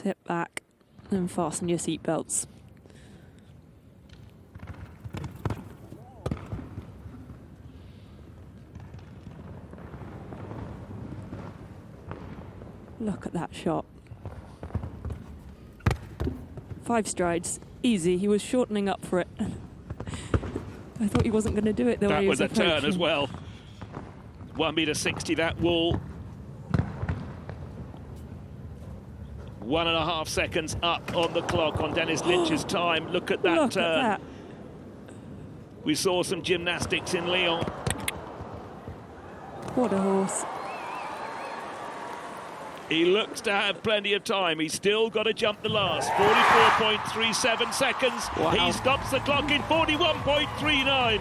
Sit back and fasten your seatbelts. Look at that shot. 5 strides. Easy. He was shortening up for it. I thought he wasn't going to do it the way he was approaching. That was a turn as well. 1.60 metre, that wall. 1.5 seconds up on the clock on Dennis Lynch's time. Look at that Look turn. at that. We saw some gymnastics in Lyon. What a horse. He looks to have plenty of time. He's still got to jump the last. 44.37 seconds. Wow. He stops the clock in 41.39.